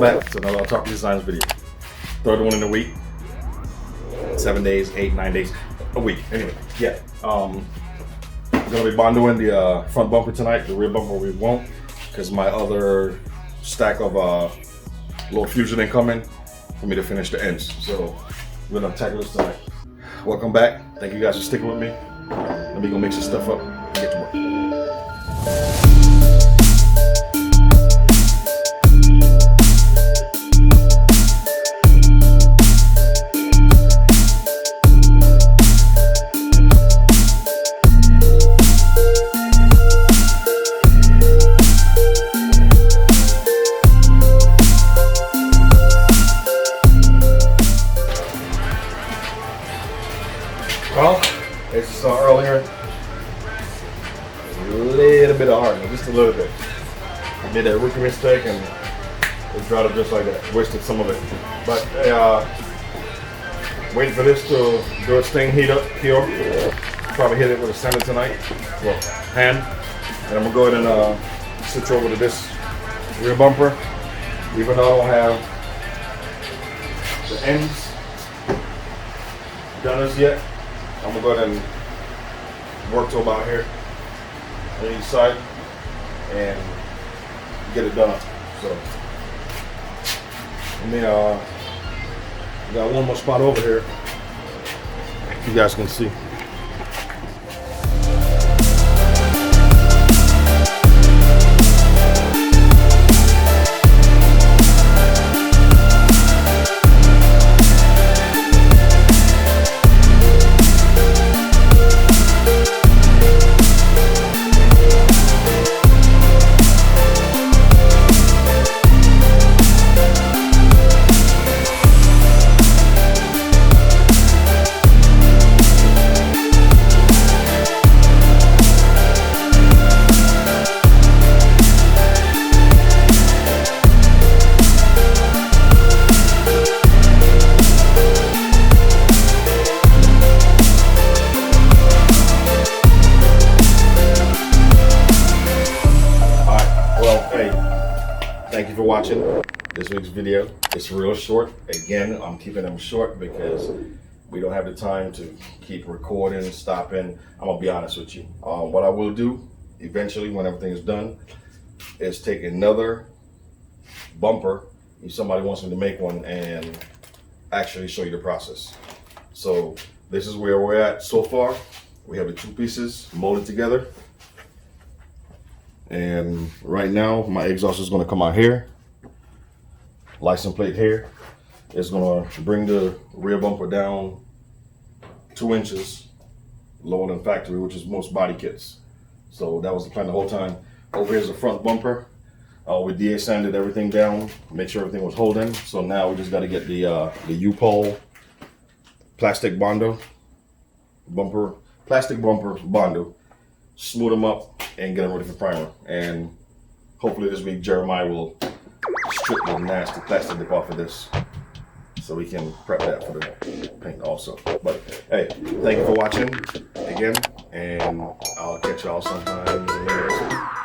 back to another Talk Designs video. Third one in the week. 7 days, 8, 9 days a week. Anyway, yeah. I'm gonna be bondoing the front bumper tonight. The rear bumper we won't, because my other stack of little fusion didn't come in for me to finish the ends. So we're gonna tackle this tonight. Welcome back. Thank you guys for sticking with me. Let me go mix this stuff up and get to work. Well, as you saw earlier, a little bit of hardening, just a little bit. I made that rookie mistake and it dried up just like that. Wasted some of it. But waiting for this to do its thing, heat up, heal. Probably hit it with a sander tonight, well, hand. And I'm gonna go ahead and switch over to this rear bumper. Even though I don't have the ends done as yet, I'm gonna go ahead and work to about here on each side and get it done. So, let me got one more spot over here. You guys can see. Thank you for watching this week's video. It's real short. Again, I'm keeping them short because we don't have the time to keep recording, stopping. I'm gonna be honest with you. What I will do eventually when everything is done is take another bumper, if somebody wants me to make one, and actually show you the process. So this is where we're at so far. We have the two pieces molded together. And right now, my exhaust is going to come out here. License plate here. It's going to bring the rear bumper down 2 inches lower than factory, which is most body kits. So that was the plan the whole time. Over here's the front bumper. We D.I.Y sanded everything down, make sure everything was holding. So now we just got to get the U-pole plastic bondo bumper, plastic bumper bondo, smooth them up and get them ready for primer. And hopefully this week Jeremiah will strip the nasty plastic dip off of this so we can prep that for the paint also. But hey, thank you for watching again, and I'll catch y'all sometime later.